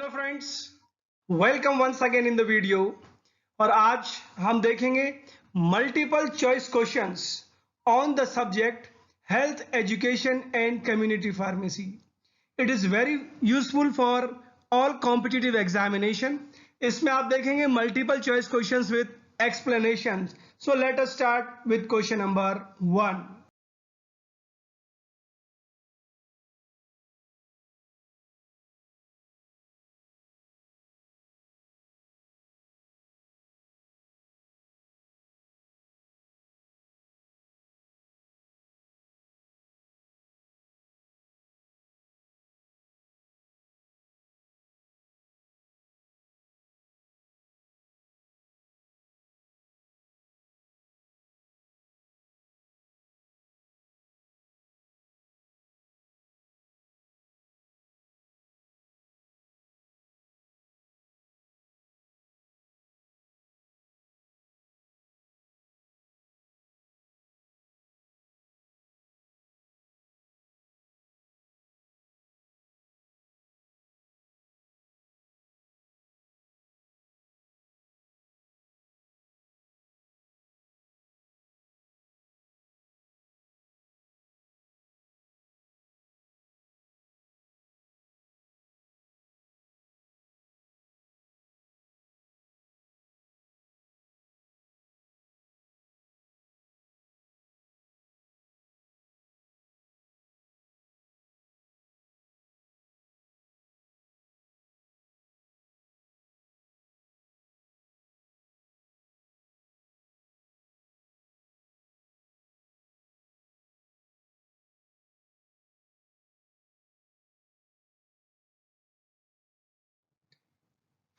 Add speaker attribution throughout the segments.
Speaker 1: Hello friends, welcome once again in the video. और आज हम देखेंगे multiple choice questions on the subject health education and community pharmacy. It is very useful for all competitive examination. इसमें आप देखेंगे multiple choice questions with explanation. So let us start with question number 1।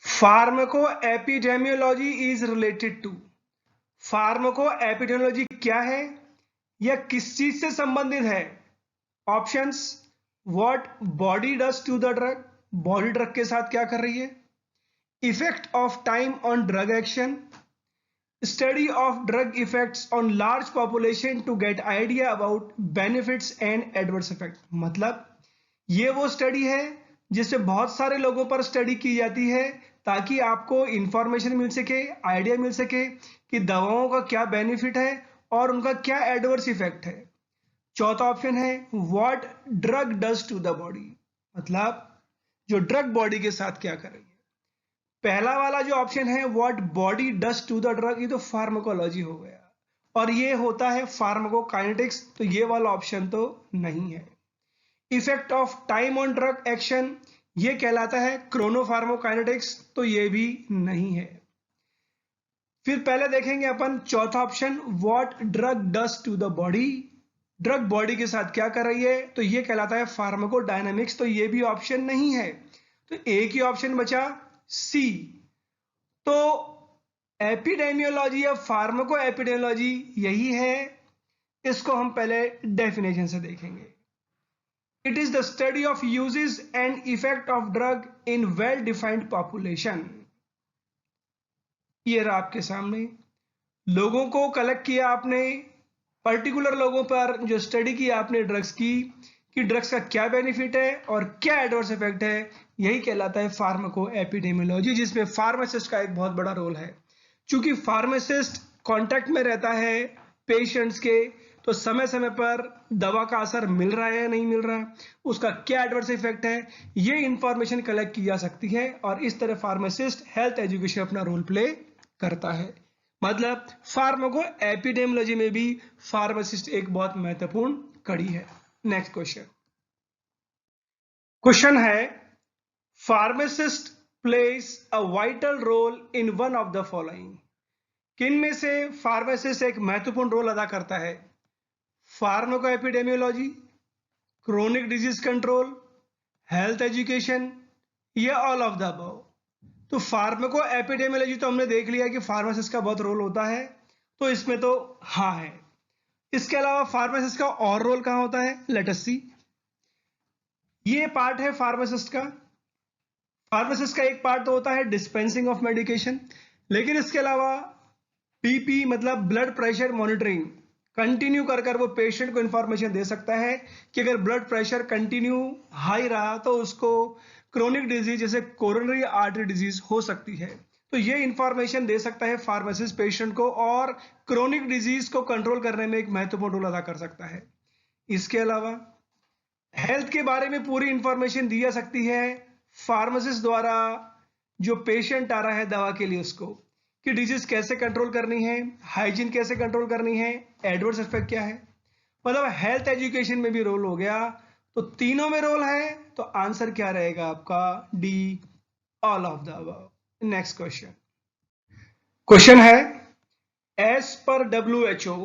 Speaker 1: Pharmaco epidemiology is related to. Pharmaco epidemiology क्या है या किस चीज से संबंधित है? Options: what body does to the drug, body drug के साथ क्या कर रही है। Effect of time on drug action, study of drug effects on large population to get idea about benefits and adverse effect. मतलब ये वो स्टडी है जिससे बहुत सारे लोगों पर स्टडी की जाती है ताकि आपको इंफॉर्मेशन मिल सके, आइडिया मिल सके कि दवाओं का क्या बेनिफिट है और उनका क्या एडवर्स इफेक्ट है। चौथा ऑप्शन है what drug does to the body, मतलब जो ड्रग बॉडी के साथ क्या कर रही है। पहला वाला जो ऑप्शन है what body does to the drug, ये तो फार्माकोलॉजी हो गया और ये होता है फार्माकोकाइनेटिक्स, तो ये वाला ऑप्शन तो नहीं है। Effect of time on drug action, ये कहलाता है क्रोनोफार्माकोकाइनेटिक्स, तो ये भी नहीं है। फिर पहले देखेंगे अपन चौथा option what drug does to the body, drug body के साथ क्या कर रही है, तो ये कहलाता है फार्माकोडायनामिक्स, तो ये भी ऑप्शन नहीं है। तो एक ही ऑप्शन बचा सी। तो एपिडेमियोलॉजी या फार्माको एपिडेमियोलॉजी यही है। इसको हम पहले डेफिनेशन से देखेंगे। It is the study of uses and effect of drug in well-defined population. ये रहा आपके सामने, लोगों को कलेक्ट किया आपने, पर्टिकुलर लोगों पर जो स्टडी की आपने ड्रग्स की कि ड्रग्स का क्या बेनिफिट है और क्या एडवर्स इफेक्ट है, यही कहलाता है फार्माको एपिडेमियोलॉजी, जिसमें फार्मासिस्ट का एक बहुत बड़ा रोल है। क्योंकि फार्मासिस्ट कांटेक्ट में रहता है पेशेंट्स के, तो समय समय पर दवा का असर मिल रहा है या नहीं मिल रहा है, उसका क्या एडवर्स इफेक्ट है, ये इंफॉर्मेशन कलेक्ट की जा सकती है और इस तरह फार्मासिस्ट हेल्थ एजुकेशन अपना रोल प्ले करता है। मतलब फार्माको एपिडेमियोलॉजी में भी फार्मासिस्ट एक बहुत महत्वपूर्ण कड़ी है। नेक्स्ट क्वेश्चन है pharmacist plays a vital role in one of the following. किन में से फार्मासिस्ट एक महत्वपूर्ण रोल अदा करता है? Pharmaco epidemiology, chronic disease control, health education या ऑल ऑफ द अबव। तो फार्माको एपिडेमियोलॉजी तो हमने देख लिया कि फार्मासिस्ट का बहुत रोल होता है, तो इसमें तो हाँ है। इसके अलावा फार्मासिस्ट का और रोल कहां होता है, लेट अस सी। ये पार्ट है फार्मासिस्ट का। फार्मासिस्ट का एक पार्ट तो होता है डिस्पेंसिंग ऑफ मेडिकेशन, लेकिन इसके अलावा बीपी मतलब ब्लड प्रेशर मॉनिटरिंग कंटिन्यू कर वो पेशेंट को इंफॉर्मेशन दे सकता है कि अगर ब्लड प्रेशर कंटिन्यू हाई रहा तो उसको क्रोनिक डिजीज जैसे कोरोनरी आर्टरी डिजीज हो सकती है। तो ये इंफॉर्मेशन दे सकता है फार्मासिस्ट पेशेंट को और क्रोनिक डिजीज को कंट्रोल करने में एक महत्वपूर्ण रोल अदा कर सकता है। इसके अलावा हेल्थ के बारे में पूरी इंफॉर्मेशन दी जा सकती है फार्मासिस्ट द्वारा, जो पेशेंट आ रहा है दवा के लिए उसको, कि डिजीज कैसे कंट्रोल करनी है, हाइजीन कैसे कंट्रोल करनी है, एडवर्स इफेक्ट क्या है। मतलब हेल्थ एजुकेशन में भी रोल हो गया। तो तीनों में रोल है, तो आंसर क्या रहेगा आपका? D, all of the above. Next question. Question है, एज पर WHO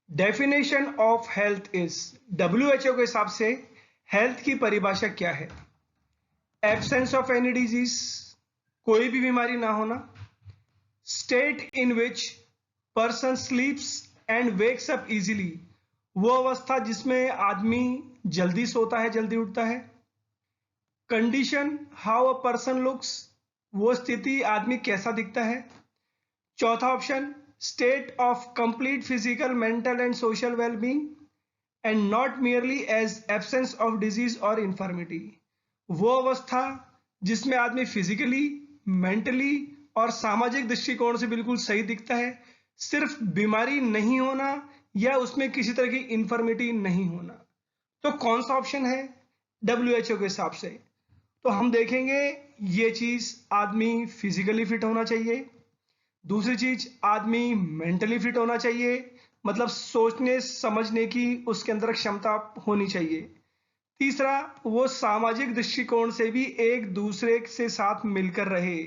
Speaker 1: definition of health is. WHO के हिसाब से हेल्थ की परिभाषा क्या है? एब्सेंस ऑफ एनी डिजीज, कोई भी बीमारी ना होना। State in which person स्लीप्स and wakes up easily, वो अवस्था जिसमें आदमी जल्दी सोता है जल्दी उठता है। Condition how a person looks, वो स्थिति आदमी कैसा दिखता है। चौथा option, state of complete physical mental and social wellbeing and not merely as absence of disease और इंफर्मिटी, वो अवस्था जिसमें आदमी फिजिकली, मेंटली और सामाजिक दृष्टिकोण से बिल्कुल सही दिखता है, सिर्फ बीमारी नहीं होना या उसमें किसी तरह की इंफर्मिटी नहीं होना। तो कौन सा ऑप्शन है WHO के हिसाब से? तो हम देखेंगे ये चीज, आदमी फिजिकली फिट होना चाहिए। दूसरी चीज, आदमी मेंटली फिट होना चाहिए, मतलब सोचने समझने की उसके अंदर क्षमता होनी चाहिए। तीसरा, वो सामाजिक दृष्टिकोण से भी एक दूसरे से साथ मिलकर रहे।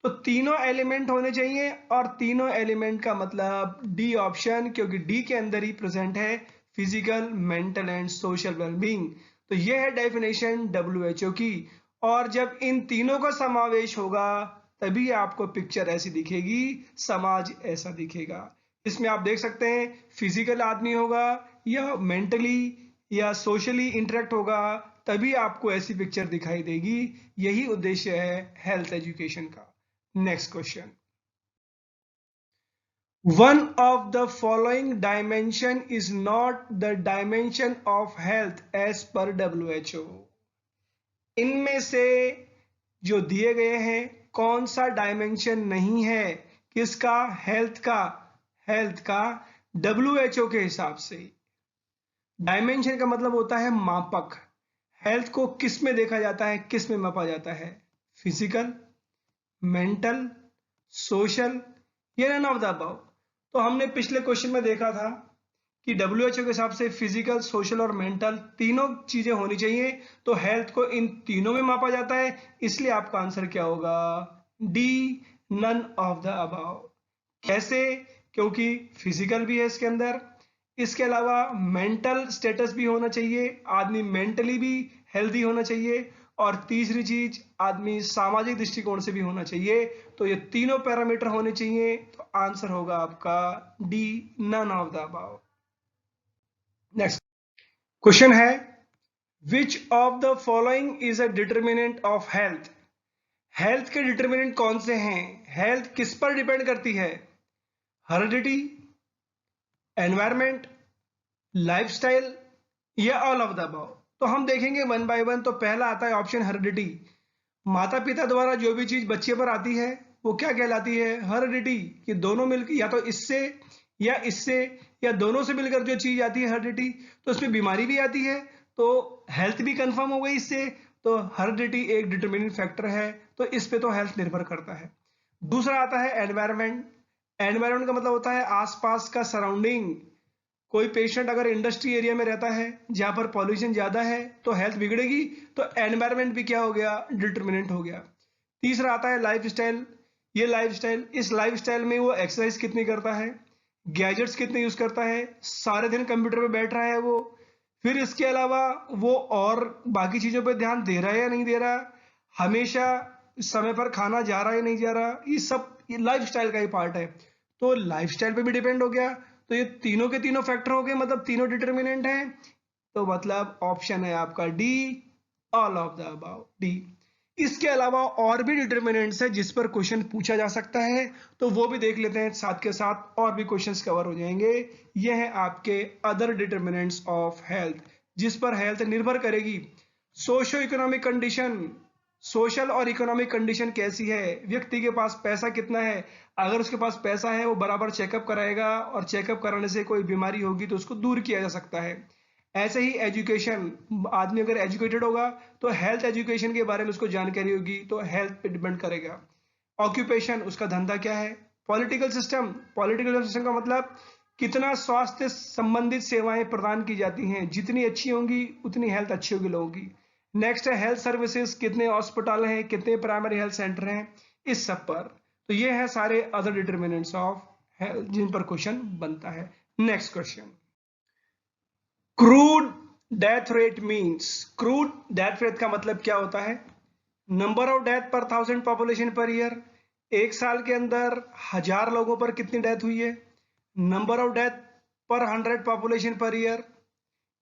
Speaker 1: तो तीनों एलिमेंट होने चाहिए, और तीनों एलिमेंट का मतलब डी ऑप्शन, क्योंकि डी के अंदर ही प्रेजेंट है physical, mental and social wellbeing. तो यह है डेफिनेशन WHO की। और जब इन तीनों का समावेश होगा तभी आपको पिक्चर ऐसी दिखेगी, समाज ऐसा दिखेगा। इसमें आप देख सकते हैं फिजिकल आदमी होगा या मेंटली या सोशली इंटरेक्ट होगा, तभी आपको ऐसी पिक्चर दिखाई देगी। यही उद्देश्य है हेल्थ एजुकेशन का। Next question. One of the following dimension is not the dimension of health as पर WHO। इनमें से जो दिए गए हैं कौन सा डायमेंशन नहीं है किसका? हेल्थ का WHO के हिसाब से। डायमेंशन का मतलब होता है मापक। हेल्थ को किस में देखा जाता है, किस में मापा जाता है? फिजिकल, मेंटल, सोशल, या नन ऑफ द अबव। तो हमने पिछले क्वेश्चन में देखा था कि WHO के हिसाब से फिजिकल, सोशल और मेंटल तीनों चीजें होनी चाहिए। तो हेल्थ को इन तीनों में मापा जाता है, इसलिए आपका आंसर क्या होगा? D, none of the above. कैसे? क्योंकि फिजिकल भी है इसके अंदर, इसके अलावा मेंटल स्टेटस भी होना चाहिए, आदमी मेंटली भी हेल्दी होना चाहिए, और तीसरी चीज, आदमी सामाजिक दृष्टिकोण से भी होना चाहिए। तो ये तीनों पैरामीटर होने चाहिए। तो आंसर होगा आपका D, none of the above. Next question है, which of the following is a determinant of health. Health के डिटर्मिनेंट कौन से हैं? हेल्थ किस पर डिपेंड करती है? हेरिडिटी, एनवायरमेंट, लाइफस्टाइल, या ऑल ऑफ द अबव। तो हम देखेंगे वन बाय वन। तो पहला आता है ऑप्शन हेरिडिटी। माता पिता द्वारा जो भी चीज बच्चे पर आती है वो क्या कहलाती है? हेरिडिटी। कि दोनों मिलकर, या तो इससे या दोनों से मिलकर जो चीज आती है हेरिडिटी, तो उसमें बीमारी भी आती है, तो हेल्थ भी कंफर्म हो गई इससे। तो हेरिडिटी एक डिटरमिनिंग फैक्टर है, तो इस पे तो हेल्थ निर्भर करता है। दूसरा आता है एनवायरमेंट। एनवायरमेंट का मतलब होता है आसपास का सराउंडिंग। कोई पेशेंट अगर इंडस्ट्री एरिया में रहता है जहां पर पॉल्यूशन ज्यादा है तो हेल्थ बिगड़ेगी, तो एनवायरमेंट भी क्या हो गया? डिटरमिनेंट हो गया। तीसरा आता है लाइफस्टाइल। ये लाइफस्टाइल, इस लाइफस्टाइल में वो एक्सरसाइज कितनी करता है, गैजेट्स कितने यूज करता है, सारे दिन कंप्यूटर पे बैठ रहा है वो, फिर इसके अलावा वो और बाकी चीजों पे ध्यान दे रहा है या नहीं दे रहा, हमेशा समय पर खाना जा रहा है नहीं जा रहा, ये सब लाइफस्टाइल का ही पार्ट है। तो लाइफस्टाइल पे भी डिपेंड हो गया। तो ये तीनों के तीनों फैक्टर हो गए, मतलब तीनों डिटर्मिनेंट हैं। तो मतलब ऑप्शन है आपका D, all of the above, D. इसके अलावा और भी डिटर्मिनेंट्स है जिस पर क्वेश्चन पूछा जा सकता है, तो वो भी देख लेते हैं, साथ के साथ और भी क्वेश्चंस कवर हो जाएंगे। ये है आपके अदर डिटर्मिनेंट्स ऑफ हेल्थ, जिस पर हेल्थ निर्भर करेगी। सोशो इकोनॉमिक कंडीशन, सोशल और इकोनॉमिक कंडीशन कैसी है, व्यक्ति के पास पैसा कितना है, अगर उसके पास पैसा है वो बराबर चेकअप कराएगा और चेकअप कराने से कोई बीमारी होगी तो उसको दूर किया जा सकता है। ऐसे ही एजुकेशन, आदमी अगर एजुकेटेड होगा तो हेल्थ एजुकेशन के बारे में उसको जानकारी होगी तो हेल्थ पे डिपेंड करेगा। ऑक्यूपेशन, उसका धंधा क्या है। पॉलिटिकल सिस्टम का मतलब कितना स्वास्थ्य संबंधित सेवाएं प्रदान की जाती हैं, जितनी अच्छी होंगी उतनी हेल्थ अच्छी होगी लोगों की। नेक्स्ट है हेल्थ सर्विसेज, कितने हॉस्पिटल हैं, कितने प्राइमरी हेल्थ सेंटर हैं, इस सब पर। तो ये है सारे अदर डिटर्मिनेंट्स ऑफ हेल्थ जिन पर क्वेश्चन बनता है। Next question, crude death rate means, crude death rate का मतलब क्या होता है। नंबर ऑफ डेथ पर 1000 पॉपुलेशन पर ईयर, एक साल के अंदर 1000 लोगों पर कितनी डेथ हुई है। नंबर ऑफ डेथ पर 100 पॉपुलेशन पर ईयर,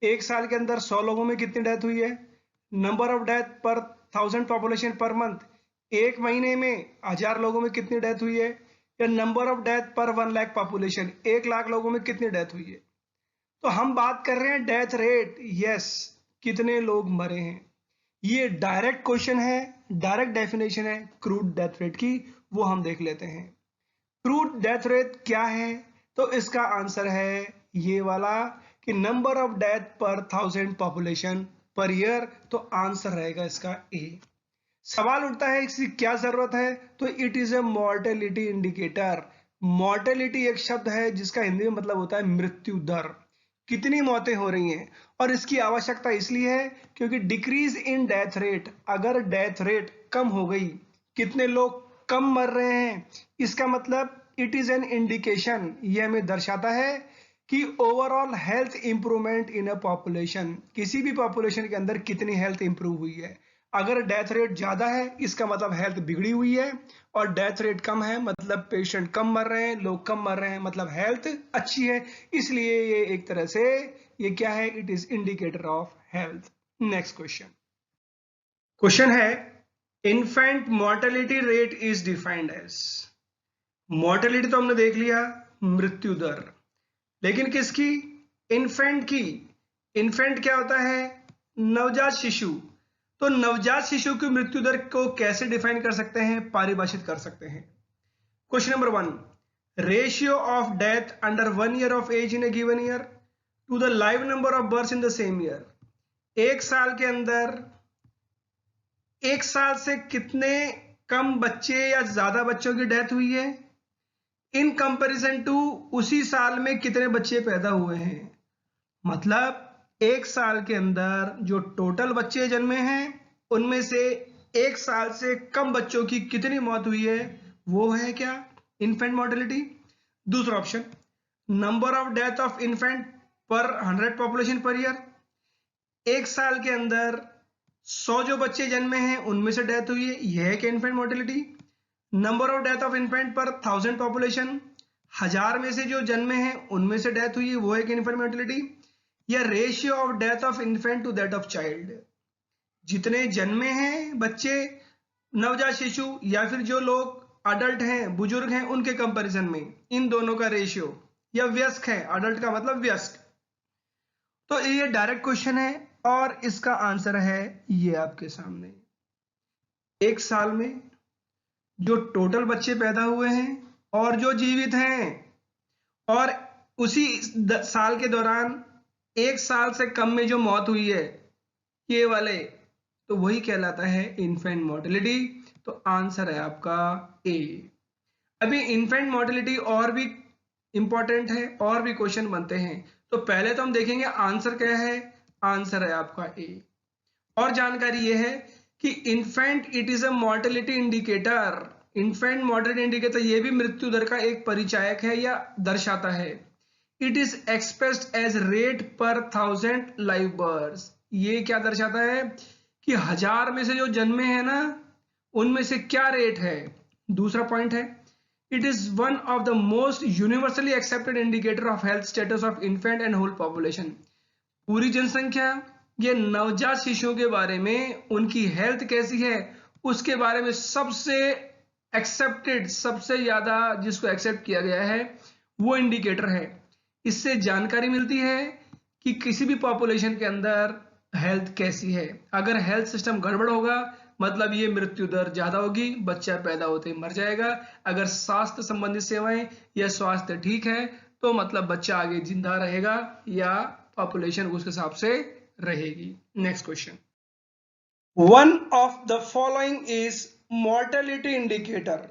Speaker 1: एक साल के अंदर 100 लोगों में कितनी डेथ हुई है। नंबर ऑफ डेथ पर 1000 पॉपुलेशन पर मंथ, एक महीने में 1000 लोगों में कितनी डेथ हुई है। या नंबर ऑफ डेथ पर 1 लाख पॉपुलेशन, 1 लाख लोगों में कितनी डेथ हुई है। तो हम बात कर रहे हैं डेथ रेट, यस, कितने लोग मरे हैं। ये डायरेक्ट क्वेश्चन है, डायरेक्ट डेफिनेशन है क्रूड डेथ रेट की, वो हम देख लेते हैं। क्रूड डेथ रेट क्या है, तो इसका आंसर है ये वाला कि नंबर ऑफ डेथ पर 1000 पॉपुलेशन पर ईयर, तो आंसर रहेगा इसका ए। सवाल उठता है इसकी क्या जरूरत है, तो it is a mortality indicator. Mortality एक शब्द है जिसका हिंदी में मतलब होता है मृत्यु दर, कितनी मौतें हो रही हैं। और इसकी आवश्यकता इसलिए है क्योंकि डिक्रीज इन डेथ रेट, अगर डेथ रेट कम हो गई, कितने लोग कम मर रहे हैं, इसका मतलब इट इज एन इंडिकेशन, यह हमें दर्शाता है कि overall health improvement in a population, किसी भी पॉपुलेशन के अंदर कितनी हेल्थ इंप्रूव हुई है। अगर डेथ रेट ज्यादा है इसका मतलब हेल्थ बिगड़ी हुई है, और डेथ रेट कम है मतलब पेशेंट कम मर रहे हैं, लोग कम मर रहे हैं, मतलब हेल्थ अच्छी है। इसलिए ये एक तरह से ये क्या है, it is indicator of health. Next question है, infant mortality rate is defined as. Mortality तो हमने देख लिया, मृत्यु दर, लेकिन किसकी, इन्फेंट की। इन्फेंट क्या होता है, नवजात शिशु। तो नवजात शिशु की मृत्यु दर को कैसे डिफाइन कर सकते हैं, परिभाषित कर सकते हैं। Question number 1, ratio of death under 1 year of age in a given year to the live number of birth in the same year. एक साल के अंदर, एक साल से कितने कम बच्चे या ज्यादा बच्चों की डेथ हुई है इन कंपैरिजन टू उसी साल में कितने बच्चे पैदा हुए हैं। मतलब एक साल के अंदर जो टोटल बच्चे जन्मे हैं उनमें से एक साल से कम बच्चों की कितनी मौत हुई है, वो है क्या, इन्फेंट मोर्टेलिटी। दूसरा option, number of death of infant पर 100 पॉपुलेशन पर ईयर, एक साल के अंदर 100 जो बच्चे जन्मे हैं उनमें से डेथ हुई है, यह है कि infant mortality. Number of death of infant पर 1000 पॉपुलेशन, 1000 में से जो जन्मे हैं उनमें से डेथ हुई है, वो है कि इन्फेंट मोर्टेलिटी। या ratio of death of infant to that of child, जितने जन्मे हैं बच्चे, नवजात शिशु, या फिर जो लोग अडल्ट हैं, बुजुर्ग हैं, उनके कंपैरिजन में इन दोनों का रेशियो। या वयस्क है, अडल्ट का मतलब वयस्क। तो ये डायरेक्ट क्वेश्चन है और इसका आंसर है ये आपके सामने। एक साल में जो टोटल बच्चे पैदा हुए हैं और जो जीवित हैं, और उसी साल के दौरान एक साल से कम में जो मौत हुई है, ये वाले, तो वही कहलाता है इन्फेंट मोर्टेलिटी। तो आंसर है आपका ए। अभी इन्फेंट मोर्टेलिटी और भी इंपॉर्टेंट है, और भी क्वेश्चन बनते हैं, तो पहले तो हम देखेंगे आंसर क्या है। आंसर है आपका ए। और जानकारी ये है कि infant it is a mortality indicator. Infant mortality indicator ये भी मृत्यु दर का एक परिचायक है या दर्शाता है। It is expressed as rate per 1000 live birth. ये क्या दर्शाता है कि 1000 में से जो जन्मे हैं ना उनमें से क्या रेट है। दूसरा पॉइंट है, it is one of the most universally accepted indicator of health status of infant and whole population. पूरी जनसंख्या, ये नवजात शिशुओं के बारे में उनकी हेल्थ कैसी है उसके बारे में सबसे एक्सेप्टेड, सबसे ज्यादा जिसको एक्सेप्ट किया गया है वो इंडिकेटर है। इससे जानकारी मिलती है कि किसी भी पॉपुलेशन के अंदर हेल्थ कैसी है। अगर हेल्थ सिस्टम गड़बड़ होगा मतलब ये मृत्यु दर ज्यादा होगी, बच्चा पैदा होते ही मर जाएगा। अगर स्वास्थ्य संबंधित सेवाएं या स्वास्थ्य ठीक है तो मतलब बच्चा आगे जिंदा रहेगा या पॉपुलेशन उस हिसाब से रहेगी। Next question, one of the following is mortality indicator.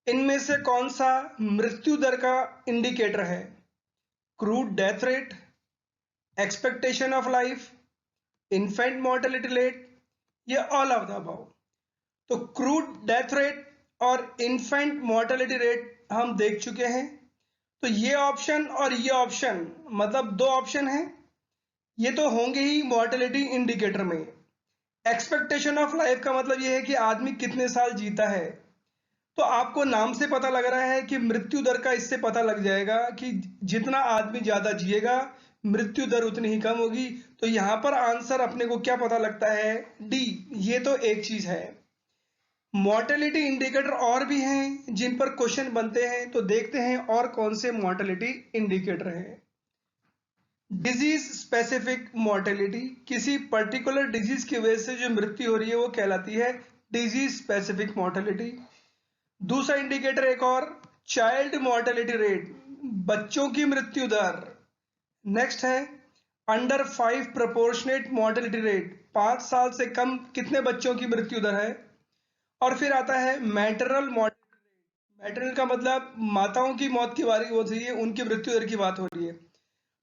Speaker 1: इनमें से कौन सा मृत्यु दर का इंडिकेटर है? Crude death rate, expectation of life, infant mortality rate या ऑल ऑफ द अबव। तो क्रूड डेथ रेट और इन्फेंट मोर्टेलिटी रेट हम देख चुके हैं। तो ये ऑप्शन और ये ऑप्शन मतलब दो ऑप्शन हैं, ये तो होंगे ही मोर्टेलिटी इंडिकेटर में। एक्सपेक्टेशन ऑफ लाइफ का मतलब ये है कि आदमी कितने साल जीता है। तो आपको नाम से पता लग रहा है कि मृत्यु दर का इससे पता लग जाएगा कि जितना आदमी ज्यादा जिएगा मृत्यु दर उतनी ही कम होगी। तो यहां पर आंसर अपने को क्या पता लगता है? डी। ये तो एक चीज है। मॉर्टेलिटी इंडिकेटर और भी हैं जिन पर क्वेश्चन बनते हैं, तो देखते हैं और कौन से मॉर्टेलिटी इंडिकेटर हैं। डिजीज स्पेसिफिक मॉर्टेलिटी, किसी पर्टिकुलर डिजीज की वजह से जो मृत्यु हो रही है वो कहलाती है डिजीज स्पेसिफिक मॉर्टेलिटी। दूसरा इंडिकेटर एक और, चाइल्ड मॉर्टेलिटी रेट, बच्चों की मृत्यु दर। नेक्स्ट है अंडर 5 प्रोपोर्शनेट मॉर्टेलिटी रेट, 5 साल से कम कितने बच्चों की मृत्यु दर है। और फिर आता है मैटरनल मॉर्टेलिटी रेट, मैटरनल का मतलब माताओं की मौत की बारी हो रही है, उनकी मृत्यु दर की बात हो रही है।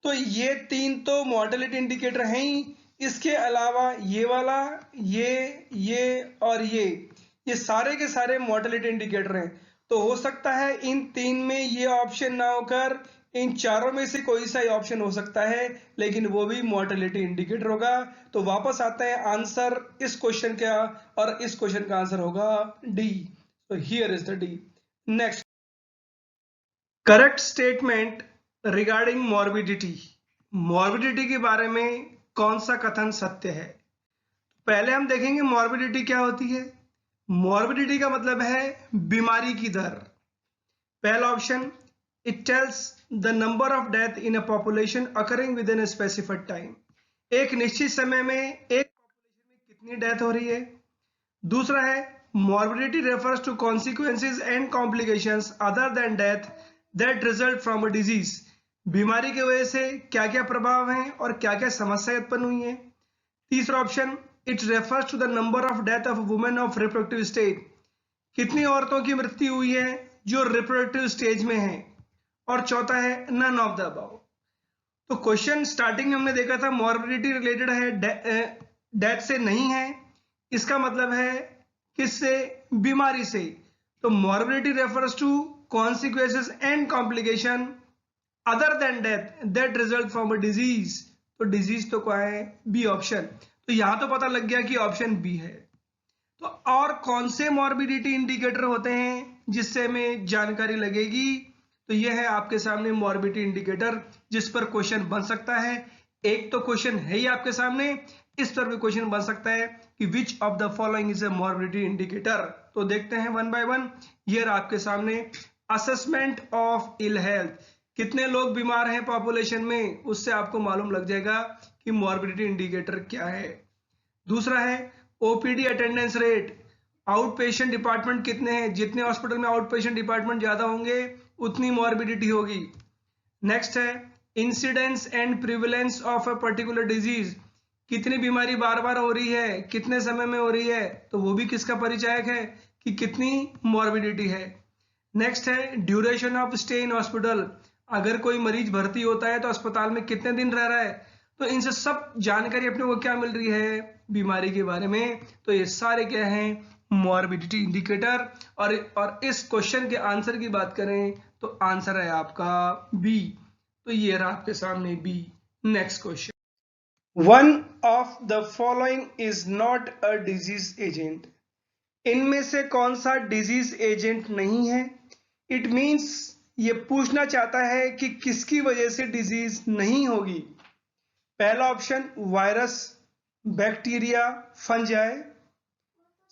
Speaker 1: तो ये तीन तो मॉर्टेलिटी इंडिकेटर हैं ही, इसके अलावा ये वाला, ये और ये सारे के सारे मॉर्टेलिटी इंडिकेटर हैं। तो हो सकता है इन तीन में ये ऑप्शन ना होकर इन चारों में से कोई सा ऑप्शन हो सकता है, लेकिन वो भी मॉर्टेलिटी इंडिकेटर होगा। तो वापस आते हैं आंसर इस क्वेश्चन का, और इस क्वेश्चन का आंसर होगा डी। तो here is the D. Next, correct statement regarding morbidity. Morbidity के बारे में कौन सा कथन सत्य है? पहले हम देखेंगे मॉर्बिडिटी क्या होती है। मॉर्बिडिटी का मतलब है बीमारी की दर। पहला option, it tells the number of death in a population occurring with in a specified time, एक निश्चित समय में एक पॉपुलेशन में कितनी डेथ हो रही है। दूसरा है morbidity refers to consequences and complications other than death that result from a disease, बीमारी की वजह से क्या क्या प्रभाव हैं और क्या क्या समस्याएं उत्पन्न हुई हैं। तीसरा option, it refers to the number of death of women of reproductive stage, कितनी औरतों की मृत्यु हुई है जो रिप्रोडक्टिव स्टेज में है। और चौथा है नन ऑफ द अबव। तो क्वेश्चन स्टार्टिंग में हमने देखा था मॉर्बिडिटी रिलेटेड है, डेथ से नहीं है, इसका मतलब है किससे? बीमारी से। तो morbidity refers to consequences and complication other than death that result from a disease. तो डिजीज तो क्या है? B option. तो यहां तो पता लग गया कि ऑप्शन बी है। तो और कौन से मॉर्बिडिटी इंडिकेटर होते हैं जिससे हमें जानकारी लगेगी? तो यह है आपके सामने मॉर्बिडिटी इंडिकेटर जिस पर क्वेश्चन बन सकता है। एक तो क्वेश्चन है ही आपके सामने, इस पर भी क्वेश्चन बन सकता है कि विच of the following is a morbidity indicator. तो देखते हैं वन बाय वन। ये आपके सामने असेसमेंट ऑफ इल हेल्थ, कितने लोग बीमार हैं पॉपुलेशन में, उससे आपको मालूम लग जाएगा कि मॉर्बिडिटी इंडिकेटर क्या है। दूसरा है OPD attendance rate, out patient department कितने हैं, जितने हॉस्पिटल में आउट पेशेंट डिपार्टमेंट ज्यादा होंगे उतनी मॉर्बिडिटी होगी। नेक्स्ट है incidence and prevalence of a particular disease, कितनी बीमारी बार बार हो रही है, कितने समय में हो रही है, तो वो भी किसका परिचायक है कि कितनी मॉर्बिडिटी है। नेक्स्ट है duration of stay in hospital, अगर कोई मरीज भर्ती होता है तो अस्पताल में कितने दिन रह रहा है। तो इनसे सब जानकारी अपने को क्या मिल रही है? बीमारी के बारे में। तो ये सारे क्या हैं? Morbidity indicator. और इस क्वेश्चन के आंसर की बात करें तो आंसर है आपका बी। तो ये रहा आपके सामने B. Next question, one of the following is not a disease agent, इनमें से कौन सा डिजीज एजेंट नहीं है? इट मींस ये पूछना चाहता है कि किसकी वजह से डिजीज नहीं होगी। पहला option virus, bacteria, fungi.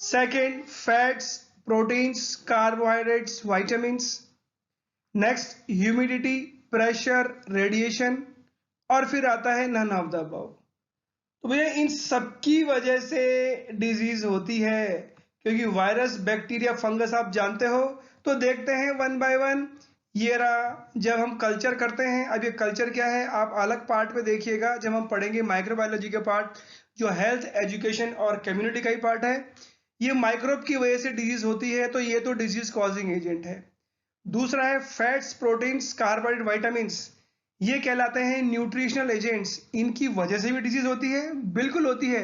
Speaker 1: Second fats, proteins, carbohydrates, vitamins. Next humidity, pressure, radiation. और फिर आता है नन ऑफ द अबव। तो भैया इन सबकी वजह से डिजीज होती है, क्योंकि वायरस, बैक्टीरिया, फंगस आप जानते हो। तो देखते हैं वन बाय वन। ये रहा, जब हम कल्चर करते हैं, अब ये कल्चर क्या है आप अलग पार्ट में देखिएगा जब हम पढ़ेंगे माइक्रोबायोलॉजी के पार्ट, जो हेल्थ, एजुकेशन और कम्युनिटी का ही पार्ट है। ये माइक्रोब की वजह से डिजीज होती है, तो ये तो डिजीज कॉजिंग एजेंट है। दूसरा है फैट्स, प्रोटीन्स, कार्बोहाइड्रेट, वाइटामिन्स, ये कहलाते हैं न्यूट्रिशनल एजेंट्स। इनकी वजह से भी डिजीज होती है, बिल्कुल होती है।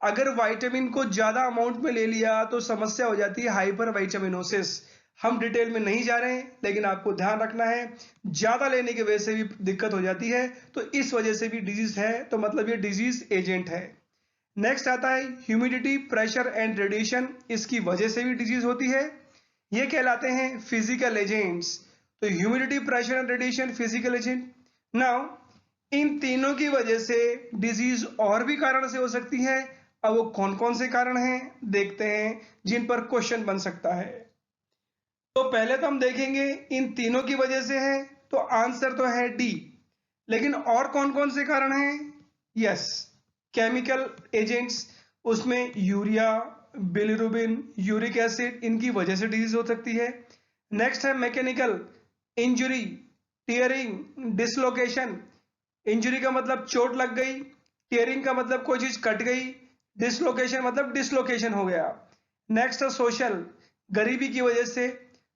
Speaker 1: अगर विटामिन को ज्यादा अमाउंट में ले लिया तो समस्या हो जाती है हाइपर विटामिनोसिस। हम डिटेल में नहीं जा रहे हैं, लेकिन आपको ध्यान रखना है ज्यादा लेने की वजह से भी दिक्कत हो जाती है, तो इस वजह से भी डिजीज है, तो मतलब ये डिजीज एजेंट है। नेक्स्ट आता है ह्यूमिडिटी, प्रेशर एंड रेडिएशन, इसकी वजह से भी डिजीज होती है, ये कहलाते हैं फिजिकल एजेंट्स। तो humidity, pressure and radiation physical agent. Now in तीनों की वजह से डिजीज और भी कारण से हो सकती है। अब वो कौन कौन से कारण हैं देखते हैं जिन पर क्वेश्चन बन सकता है। तो पहले तो हम देखेंगे इन तीनों की वजह से है, तो आंसर तो है डी। लेकिन और कौन कौन से कारण हैं? यस, केमिकल एजेंट्स, उसमें यूरिया, बिलिरुबिन, यूरिक एसिड, इनकी वजह से डिजीज हो सकती है। नेक्स्ट है mechanical, injury, tearing, dislocation. Injury का मतलब चोट लग गई, टीयरिंग का मतलब कोई चीज कट गई, डिसलोकेशन मतलब डिसलोकेशन हो गया। नेक्स्ट है सोशल, गरीबी की वजह से,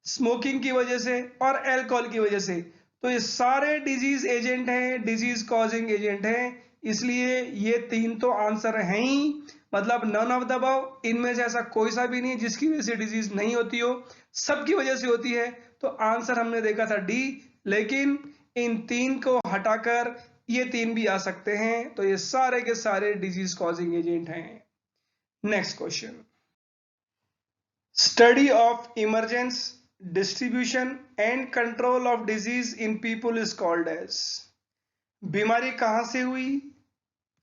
Speaker 1: स्मोकिंग की वजह से और अल्कोहल की वजह से। तो ये सारे डिजीज एजेंट हैं, डिजीज कॉजिंग एजेंट हैं, इसलिए ये तीन तो आंसर हैं ही, मतलब नन ऑफ द अबव। इनमें से ऐसा कोई सा भी नहीं जिसकी वजह से डिजीज नहीं होती हो, सबकी वजह से होती है। तो आंसर हमने देखा था डी, लेकिन इन तीन को हटाकर ये तीन भी आ सकते हैं, तो ये सारे के सारे डिजीज कॉजिंग एजेंट हैं। Next question, study of emergence, distribution and control of disease in people is called as. बीमारी कहां से हुई,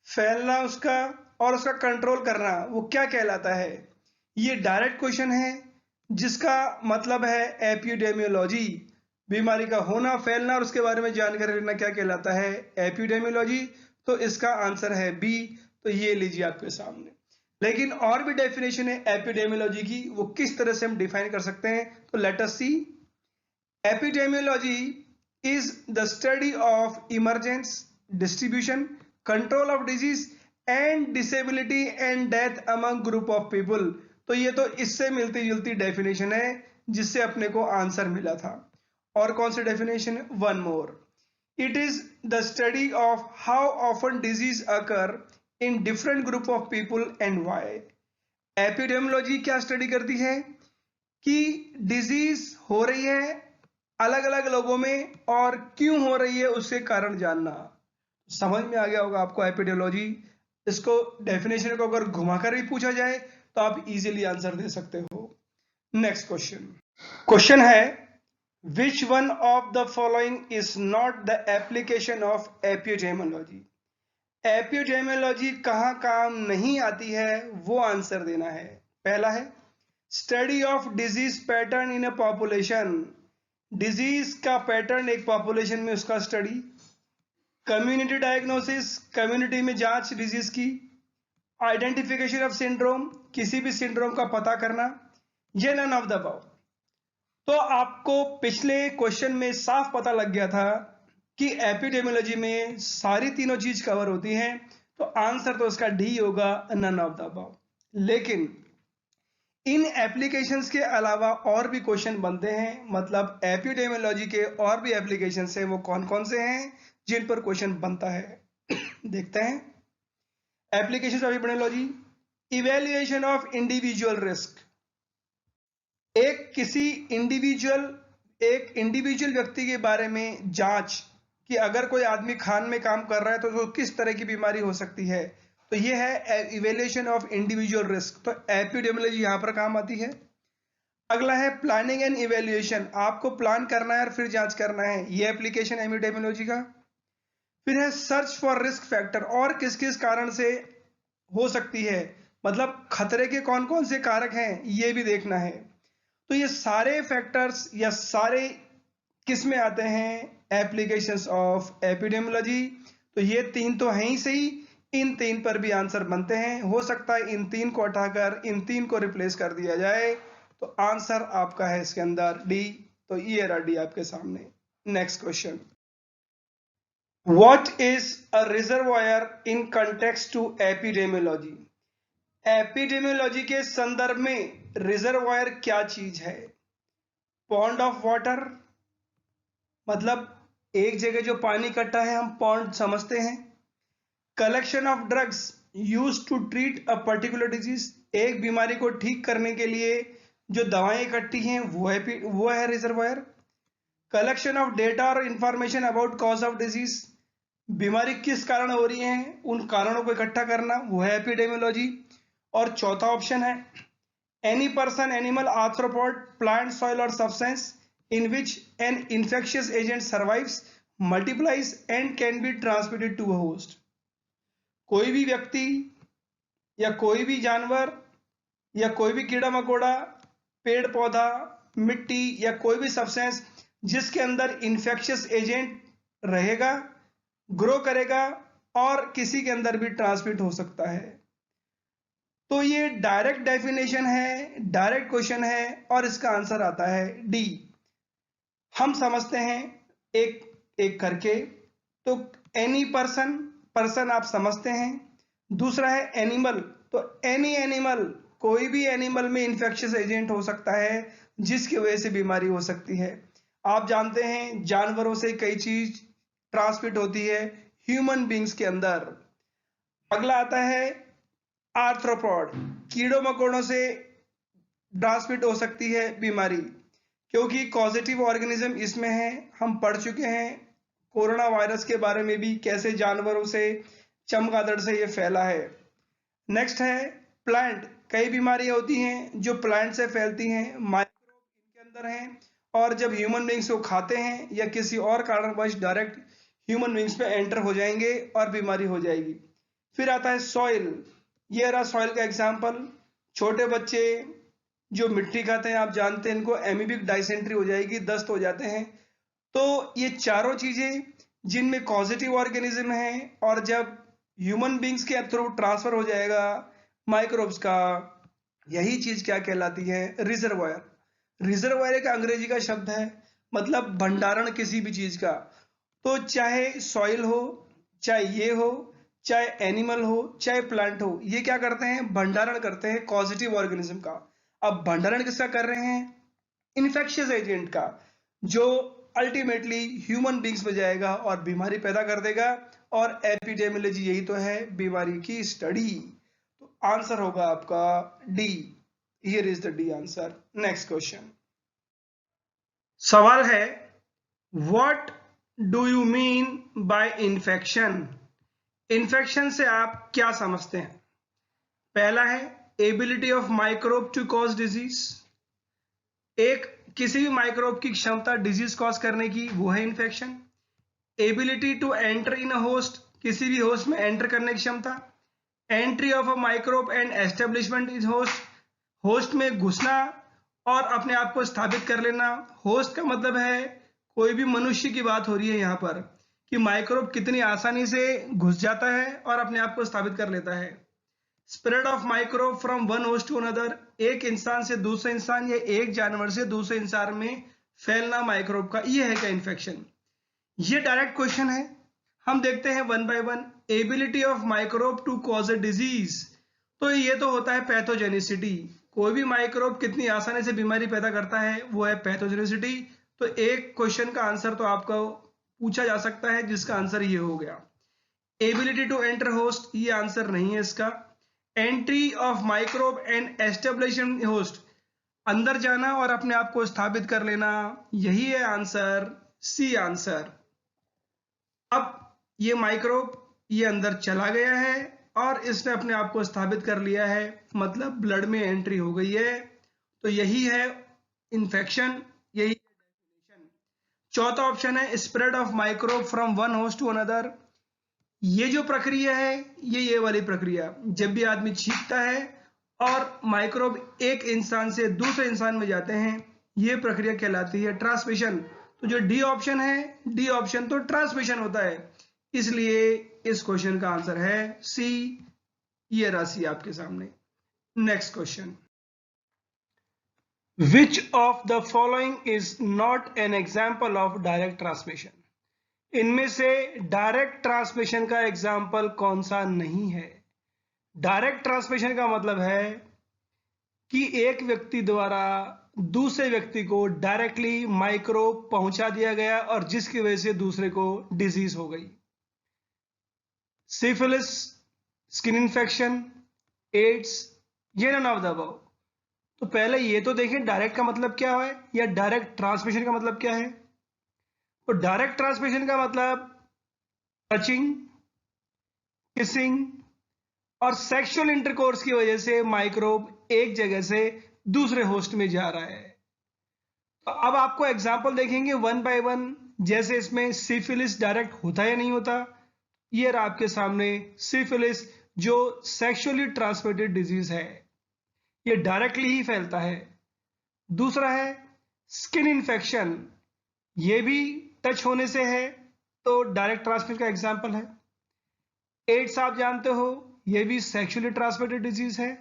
Speaker 1: फैलना उसका और उसका कंट्रोल करना, वो क्या कहलाता है? ये डायरेक्ट क्वेश्चन है जिसका मतलब है एपिडेमियोलॉजी। बीमारी का होना, फैलना और उसके बारे में जानकारी लेना क्या कहलाता है? एपिडेमियोलॉजी। तो इसका आंसर है बी। तो ये लीजिए आपके सामने। लेकिन और भी डेफिनेशन है एपिडेमियोलॉजी की, वो किस तरह से हम डिफाइन कर सकते हैं, तो let us see. Epidemiology is the study of emergence, distribution, control of disease and disability and death among group of people। तो ये तो इससे मिलती जुलती डेफिनेशन है जिससे अपने को आंसर मिला था। और कौन सी डेफिनेशन है? One more, it is the study of how often disease occur in different group of people and why. Epidemiology क्या स्टडी करती है कि डिजीज हो रही है अलग अलग लोगों में और क्यों हो रही है उसके कारण जानना। समझ में आ गया होगा आपको एपिडेमियोलॉजी। इसको डेफिनेशन को अगर घुमाकर भी पूछा जाए तो आप इजीली आंसर दे सकते हो। नेक्स्ट क्वेश्चन, क्वेश्चन है which one of the following is not the application of epidemiology. Epidemiology कहां काम नहीं आती है वो आंसर देना है। पहला है study of disease pattern in a population, disease का पैटर्न एक पॉपुलेशन में उसका स्टडी। कम्युनिटी डायग्नोसिस, कम्युनिटी में जांच डिजीज की। आइडेंटिफिकेशन ऑफ सिंड्रोम, किसी भी सिंड्रोम का पता करना। ये नन ऑफ द अबव। तो आपको पिछले क्वेश्चन में साफ पता लग गया था कि एपिडेमियोलॉजी में सारी तीनों चीज कवर होती हैं, तो आंसर तो उसका डी होगा, नन ऑफ द अबव। लेकिन इन एप्लीकेशंस के अलावा और भी क्वेश्चन बनते हैं, मतलब एपिडेमियोलॉजी के और भी एप्लीकेशंस हैं, वो कौन कौन से हैं जिन पर क्वेश्चन बनता है देखते हैं। Applications of epidemiology, evaluation of individual risk. एक इंडिविजुअल व्यक्ति के बारे में जांच कि अगर कोई आदमी खान में काम कर रहा है तो उसको किस तरह की बीमारी हो सकती है, तो ये है इवैल्यूएशन ऑफ इंडिविजुअल रिस्क। तो एपिडेमियोलॉजी यहां पर काम आती है। अगला है प्लानिंग एंड इवैल्यूएशन, आपको प्लान करना है और फिर जांच करना है, ये एप्लीकेशन एपिडेमियोलॉजी का। फिर है सर्च फॉर रिस्क फैक्टर, और किस किस कारण से हो सकती है, मतलब खतरे के कौन कौन से कारक हैं ये भी देखना है। तो ये सारे फैक्टर्स या सारे किस में आते हैं? Applications of epidemiology. तो ये तीन तो हैं ही सही, इन 3 पर भी आंसर बनते हैं। हो सकता है इन 3 को हटाकर इन 3 को रिप्लेस कर दिया जाए, तो आंसर आपका है इसके अंदर डी। तो ये रहा डी आपके सामने। Next question, what is a reservoir in context to epidemiology? Epidemiology के संदर्भ में रिजर्वायर क्या चीज है? पॉन्ड ऑफ वाटर, मतलब एक जगह जो पानी इकट्ठा है हम पॉन्ड समझते हैं। Collection of drugs use to treat a particular disease, एक बीमारी को ठीक करने के लिए जो दवाएं इकट्ठी हैं वो है रिजर्वायर। कलेक्शन ऑफ डेटा और information about cause of disease, बीमारी किस कारण हो रही है उन कारणों को इकट्ठा करना, वो है एपिडेमियोलॉजी। और चौथा ऑप्शन है any person, animal, arthropod, plant, soil और substance in which an infectious agent survives, multiplies and can be transmitted to a host। कोई भी व्यक्ति या कोई भी जानवर या कोई भी कीड़ा मकोड़ा, पेड़ पौधा, मिट्टी या कोई भी सब्सटेंस जिसके अंदर इंफेक्शियस एजेंट रहेगा, ग्रो करेगा और किसी के अंदर भी ट्रांसमिट हो सकता है। तो ये डायरेक्ट डेफिनेशन है, डायरेक्ट क्वेश्चन है और इसका आंसर आता है डी। हम समझते हैं एक एक करके। तो एनी पर्सन, पर्सन आप समझते हैं। दूसरा है एनिमल, तो एनी एनिमल, कोई भी एनिमल में इंफेक्शियस एजेंट हो सकता है जिसकी वजह से बीमारी हो सकती है। आप जानते हैं जानवरों से कई चीज ट्रांसमिट होती है ह्यूमन बींग्स के अंदर। अगला आता है आर्थ्रोपॉड, कीड़ों मकोड़ों से ट्रांसमिट हो सकती है बीमारी क्योंकि कॉजेटिव ऑर्गेनिज्म इसमें है। हम पढ़ चुके हैं कोरोना वायरस के बारे में भी, कैसे जानवरों से, चमगादड़ से ये फैला है। नेक्स्ट है प्लांट, कई बीमारियां होती हैं जो प्लांट से फैलती हैं, माइक्रोब इनके अंदर हैं और जब ह्यूमन बींग्स को खाते हैं या किसी और कारणवश डायरेक्ट ह्यूमन बींग्स पे एंटर हो जाएंगे और बीमारी हो जाएगी। फिर आता है सॉइल, ये रहा सॉइल का एग्जाम्पल। छोटे बच्चे जो मिट्टी खाते हैं, आप जानते हैं इनको एमीबिक डाइसेंट्री हो जाएगी, दस्त हो जाते हैं। तो ये चारों चीजें जिनमें कॉजेटिव ऑर्गेनिज्म है और जब ह्यूमन बींग्स के थ्रू ट्रांसफर हो जाएगा माइक्रोब्स का, यही चीज क्या कहलाती है? रिजर्वायर। रिजर्वायर एक अंग्रेजी का शब्द है, मतलब भंडारण किसी भी चीज का। तो चाहे सॉइल हो, चाहे ये हो, चाहे एनिमल हो, चाहे प्लांट हो, ये क्या करते हैं? भंडारण करते हैं कॉजेटिव ऑर्गेनिज्म का। अब भंडारण किसका कर रहे हैं? इन्फेक्शियस एजेंट का, जो अल्टीमेटली ह्यूमन बींग्स में जाएगा और बीमारी पैदा कर देगा। और एपिडेमियोलॉजी यही तो है, बीमारी की स्टडी। तो आंसर होगा आपका D. Here is the D answer. Next question, सवाल है what do you mean by infection? Infection से आप क्या समझते हैं? पहला है ability of microbe to cause disease, एक किसी भी माइक्रोब की क्षमता डिजीज कॉज करने की, वो है infection. Ability to enter in a host, किसी भी होस्ट में एंटर करने की क्षमता। Entry of a microbe and establishment is host, host में घुसना और अपने आप को स्थापित कर लेना। होस्ट का मतलब है कोई भी मनुष्य की बात हो रही है यहाँ पर, कि माइक्रोब कितनी आसानी से घुस जाता है और अपने आप को स्थापित कर लेता है। Spread of microbe from one host to another, एक इंसान से दूसरे इंसान या एक जानवर से दूसरे इंसान में फैलना माइक्रोब का, ये है क्या इन्फेक्शन? ये डायरेक्ट क्वेश्चन है। हम देखते हैं one by one. Ability of microbe to cause a disease, तो ये तो होता है पैथोजेनिसिटी, कोई भी माइक्रोब कितनी आसानी से बीमारी पैदा करता है, वो है पैथोजेनिसिटी। तो एक क्वेश्चन का आंसर तो आपको पूछा जा सकता है जिसका आंसर ये हो गया। एबिलिटी टू एंटर होस्ट, ये आंसर नहीं है इसका। Entry of microbe and establishment host, अंदर जाना और अपने आप को स्थापित कर लेना, यही है आंसर, सी आंसर। अब ये माइक्रोब ये अंदर चला गया है और इसने अपने आप को स्थापित कर लिया है, मतलब ब्लड में एंट्री हो गई है। तो यही है इन्फेक्शन, यही डेफिनेशन। चौथा ऑप्शन है spread of microbe from one host to another. ये जो प्रक्रिया है ये वाली प्रक्रिया, जब भी आदमी छींकता है और माइक्रोब एक इंसान से दूसरे इंसान में जाते हैं, ये प्रक्रिया कहलाती है ट्रांसमिशन। तो जो डी ऑप्शन है, डी ऑप्शन तो ट्रांसमिशन होता है, इसलिए इस क्वेश्चन का आंसर है सी, ये राशि आपके सामने। Next question, which of the following is not an example of direct transmission? इनमें से डायरेक्ट ट्रांसमिशन का एग्जाम्पल कौन सा नहीं है? डायरेक्ट ट्रांसमिशन का मतलब है कि एक व्यक्ति द्वारा दूसरे व्यक्ति को डायरेक्टली माइक्रोब पहुंचा दिया गया और जिसकी वजह से दूसरे को डिजीज हो गई। सिफिलिस, स्किन इन्फेक्शन, एड्स, ये नन ऑफ द अबव। तो पहले ये तो देखें डायरेक्ट का मतलब क्या है या डायरेक्ट ट्रांसमिशन का मतलब क्या है। तो डायरेक्ट ट्रांसमिशन का मतलब टचिंग, किसिंग और सेक्सुअल इंटरकोर्स की वजह से माइक्रोब एक जगह से दूसरे होस्ट में जा रहा है। तो अब आपको एग्जांपल देखेंगे वन बाय वन, जैसे इसमें सिफिलिस डायरेक्ट होता या नहीं होता। ये रहा आपके सामने सिफिलिस, जो सेक्सुअली ट्रांसमिटेड डिजीज है, ये डायरेक्टली ही फैलता है। दूसरा है स्किन इन्फेक्शन, ये भी टच होने से है, तो डायरेक्ट ट्रांसमिशन का एग्जांपल है। एड्स आप जानते हो, ये भी सेक्सुअली ट्रांसमिटेड डिजीज है।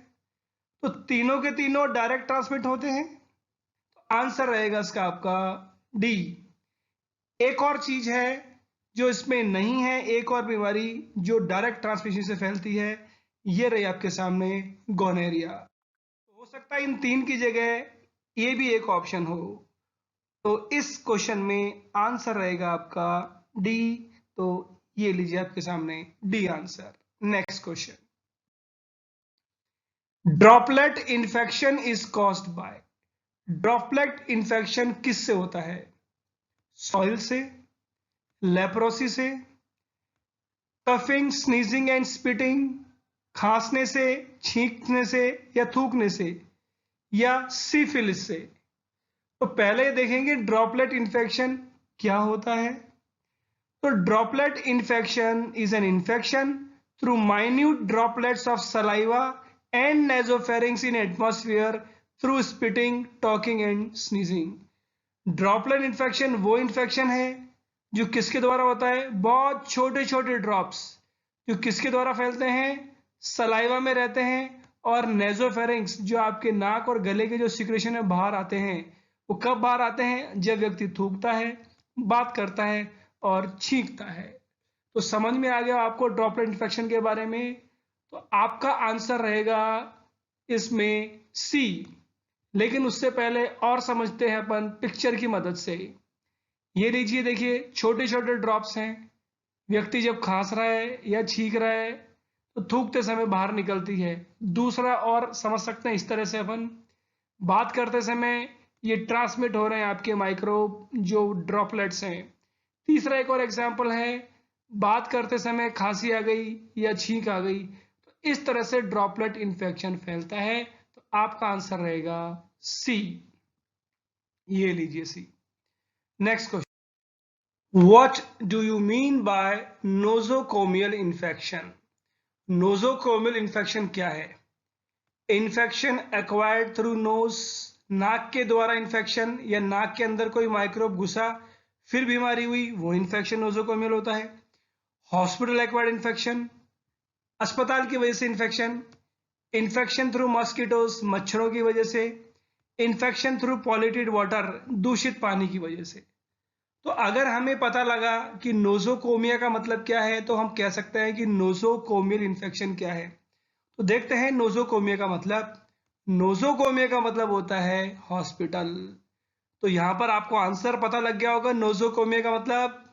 Speaker 1: तो तीनों के तीनों डायरेक्ट ट्रांसमिट होते हैं, तो आंसर रहेगा इसका आपका डी। एक और चीज है जो इसमें नहीं है, एक और बीमारी जो डायरेक्ट ट्रांसमिशन से फैलती है, ये रही आपके सामने गोनेरिया। तो हो सकता है इन तीन की जगह ये भी एक ऑप्शन हो, तो इस क्वेश्चन में आंसर रहेगा आपका डी। तो ये लीजिए आपके सामने D answer. Next question, droplet infection is caused by. Droplet infection किससे होता है? सॉइल से, लेप्रोसी से, कफिंग, स्नीजिंग एंड स्पिटिंग, खांसने से, छींकने से या थूकने से, या सिफिलिस से। तो पहले देखेंगे ड्रॉपलेट इन्फेक्शन क्या होता है। तो droplet infection is an infection through minute droplets of saliva and nasopharynx in atmosphere through spitting, talking and sneezing. Droplet infection वो इन्फेक्शन है जो किसके द्वारा होता है? बहुत छोटे छोटे ड्रॉप्स जो किसके द्वारा फैलते हैं? सलाइवा में रहते हैं, और नेजोफेरिंग्स जो आपके नाक और गले के जो सिक्रेशन है बाहर आते हैं। वो कब बाहर आते हैं? जब व्यक्ति थूकता है, बात करता है और छींकता है। तो समझ में आ गया आपको ड्रॉपलेट इन्फेक्शन के बारे में। तो आपका आंसर रहेगा इसमें सी। लेकिन उससे पहले और समझते हैं अपन पिक्चर की मदद से। ये लीजिए, देखिए छोटे छोटे ड्रॉप्स हैं। व्यक्ति जब खांस रहा है या छींक रहा है तो थूकते समय बाहर निकलती है। दूसरा और समझ सकते हैं इस तरह से अपन, बात करते समय ये ट्रांसमिट हो रहे हैं आपके माइक्रोब जो ड्रॉपलेट्स हैं। तीसरा एक और एग्जाम्पल है, बात करते समय खांसी आ गई या छींक आ गई, तो इस तरह से ड्रॉपलेट इन्फेक्शन फैलता है। तो आपका आंसर रहेगा सी। ये लीजिए C. Next question, what do you mean by nosocomial infection? Nosocomial infection क्या है? इन्फेक्शन एक्वायर्ड थ्रू नोज, नाक के द्वारा इन्फेक्शन या नाक के अंदर कोई माइक्रोब घुसा फिर बीमारी हुई, वो इन्फेक्शन नोजोकोमियल होता है। हॉस्पिटल एक्वायर्ड इन्फेक्शन, अस्पताल की वजह से इन्फेक्शन, इन्फेक्शन थ्रू मॉस्किटोज, मच्छरों की वजह से, इन्फेक्शन थ्रू पॉल्यूटेड वाटर, दूषित पानी की वजह से। तो अगर हमें पता लगा कि नोजोकोमिया का मतलब क्या है, तो हम कह सकते हैं कि नोजोकोमियल इन्फेक्शन क्या है। तो देखते हैं नोजोकोमिया का मतलब। नोजोकोमिया का मतलब होता है हॉस्पिटल। तो यहां पर आपको आंसर पता लग गया होगा, नोजोकोमिया का मतलब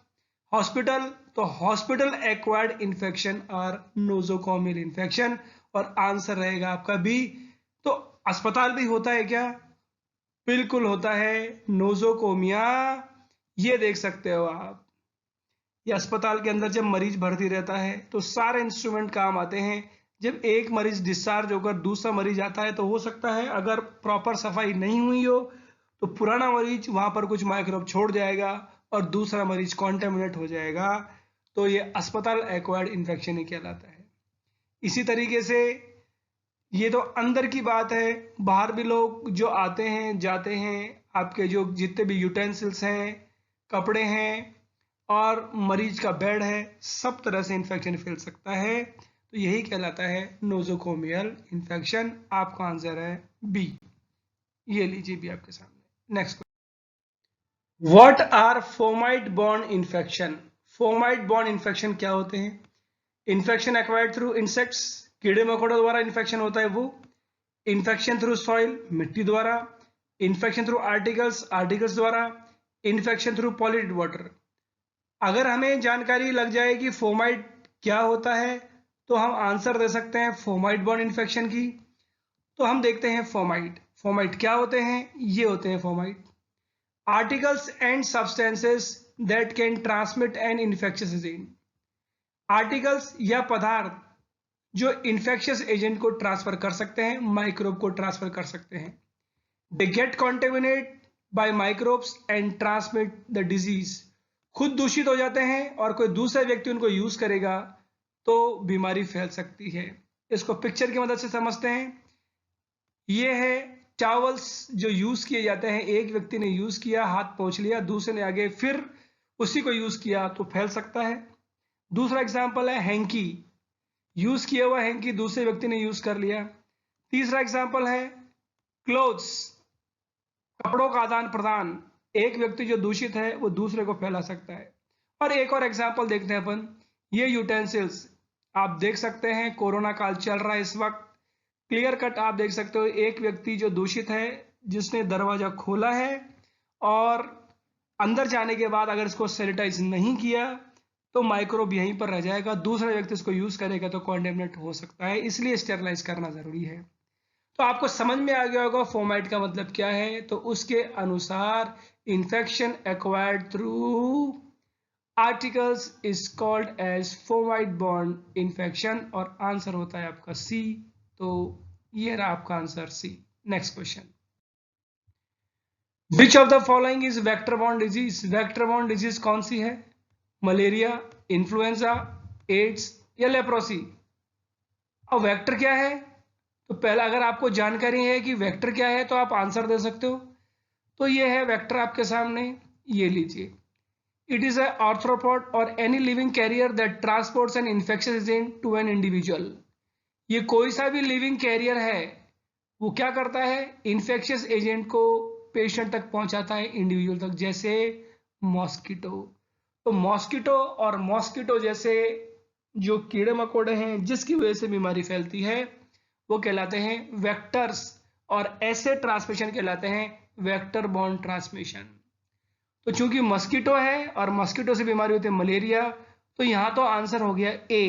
Speaker 1: हॉस्पिटल। तो हॉस्पिटल एक्वायर्ड इन्फेक्शन और नोजोकोमियल इन्फेक्शन, और आंसर रहेगा आपका बी। तो अस्पताल भी होता है क्या? बिल्कुल होता है नोजोकोमिया। ये देख सकते हो आप, ये अस्पताल के अंदर जब मरीज भर्ती रहता है तो सारे इंस्ट्रूमेंट काम आते हैं। जब एक मरीज डिस्चार्ज होकर दूसरा मरीज आता है, तो हो सकता है अगर प्रॉपर सफाई नहीं हुई हो तो पुराना मरीज वहां पर कुछ माइक्रोब छोड़ जाएगा और दूसरा मरीज कॉन्टेमिनेट हो जाएगा। तो ये अस्पताल एक्वायर्ड इन्फेक्शन ही कहलाता है। इसी तरीके से ये तो अंदर की बात है, बाहर भी लोग जो आते हैं जाते हैं, आपके जो जितने भी यूटेंसिल्स हैं, कपड़े हैं, और मरीज का बेड है, सब तरह से इन्फेक्शन फैल सकता है। तो यही कहलाता है नोजोकोमियल इन्फेक्शन। आपका आंसर है बी। ये लीजिए भी आपके सामने। Next, what are fomite borne infection? Fomite borne infection क्या होते हैं? इन्फेक्शन एक्वायर्ड थ्रू इंसेक्ट्स, कीड़े मकोड़ों द्वारा इन्फेक्शन होता है वो। इन्फेक्शन थ्रू सॉइल, मिट्टी द्वारा। इन्फेक्शन थ्रू आर्टिकल्स, आर्टिकल्स द्वारा। Infection through polluted water. अगर हमें जानकारी लग जाए कि फोमाइट क्या होता है तो हम आंसर दे सकते हैं फोमाइट बॉर्न इन्फेक्शन की। तो हम देखते हैं फोमाइट। फोमाइट क्या होते हैं? ये होते हैं fomite, articles and substances that can transmit an infectious agent. Articles या पदार्थ जो इन्फेक्शियस एजेंट को ट्रांसफर कर सकते हैं, माइक्रोब को ट्रांसफर कर सकते हैं। They get contaminate by microbes and transmit the disease. खुद दूषित हो जाते हैं और कोई दूसरा व्यक्ति उनको यूज करेगा तो बीमारी फैल सकती है। इसको पिक्चर की मदद से समझते हैं। ये है टॉवल्स जो यूज किए जाते हैं। एक व्यक्ति ने यूज किया, हाथ पोंछ लिया, दूसरे ने आगे फिर उसी को यूज किया तो फैल सकता है। दूसरा एग्जाम्पल है हैंकी, यूज किया हुआ हैंकी दूसरे व्यक्ति ने यूज कर लिया। तीसरा एग्जाम्पल है क्लोथ्स, कपड़ों का आदान प्रदान, एक व्यक्ति जो दूषित है वो दूसरे को फैला सकता है। और एक और एग्जाम्पल देखते हैं अपन, ये यूटेंसिल्स, आप देख सकते हैं कोरोना काल चल रहा है इस वक्त, क्लियर कट आप देख सकते हो एक व्यक्ति जो दूषित है जिसने दरवाजा खोला है और अंदर जाने के बाद अगर इसको सैनिटाइज नहीं किया तो माइक्रोब यहीं पर रह जाएगा, दूसरा व्यक्ति इसको यूज करेगा तो कॉन्टेमिनेट हो सकता है, इसलिए स्टेरलाइज करना जरूरी है। तो आपको समझ में आ गया होगा फोमाइट का मतलब क्या है। तो उसके अनुसार infection acquired through articles is called as fomite borne infection और आंसर होता है आपका सी। तो ये रहा आपका answer C. Next question, which of the following is vector borne disease? Vector borne disease कौन सी है? मलेरिया, इन्फ्लुएंजा, एड्स या लेप्रोसी? अब वेक्टर क्या है? तो पहला अगर आपको जानकारी है कि वेक्टर क्या है तो आप आंसर दे सकते हो। तो ये है वेक्टर आपके सामने, ये लीजिए। इट इज अ आर्थ्रोपॉड और any living carrier that transports an infectious agent to an individual. ये कोई सा भी लिविंग कैरियर है वो क्या करता है? इन्फेक्शियस एजेंट को पेशेंट तक पहुंचाता है, इंडिविजुअल तक, जैसे मॉस्किटो। तो मॉस्किटो और मॉस्किटो जैसे जो कीड़े मकोड़े हैं जिसकी वजह से बीमारी फैलती है वो कहलाते हैं वेक्टर्स, और ऐसे ट्रांसमिशन कहलाते हैं वेक्टर बॉर्न ट्रांसमिशन। तो चूंकि मस्कीटो है और मस्कीटो से बीमारी होती है मलेरिया, तो यहां तो आंसर हो गया ए।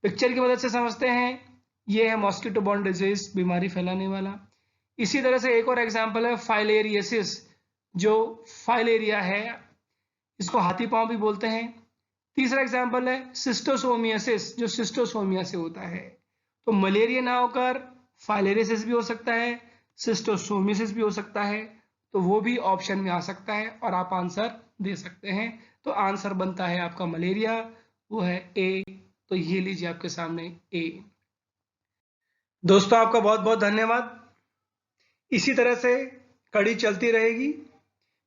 Speaker 1: पिक्चर की मदद से समझते हैं, ये है मॉस्किटो बॉर्न डिजीज, बीमारी फैलाने वाला। इसी तरह से एक और एग्जांपल है फाइलेरियसिस, जो फाइलेरिया है, इसको हाथी पांव भी बोलते हैं। तीसरा एग्जांपल है सिस्टोसोमियासिस, जो सिस्टोसोमिया से होता है। तो मलेरिया ना होकर फाइलेरियसिस भी हो सकता है, सिस्टोसोमियासिस भी हो सकता है, तो वो भी ऑप्शन में आ सकता है और आप आंसर दे सकते हैं। तो आंसर बनता है आपका मलेरिया, वो है ए। तो ये लीजिए आपके सामने ए। दोस्तों आपका बहुत बहुत धन्यवाद। इसी तरह से कड़ी चलती रहेगी।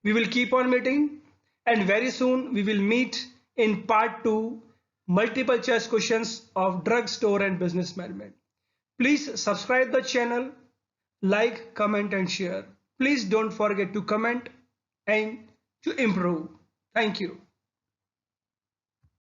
Speaker 1: We will keep on meeting and very soon we will meet in part 2 multiple choice questions of drug store and business management. Please subscribe the channel, like, comment and share. Please don't forget to comment and to improve. Thank you.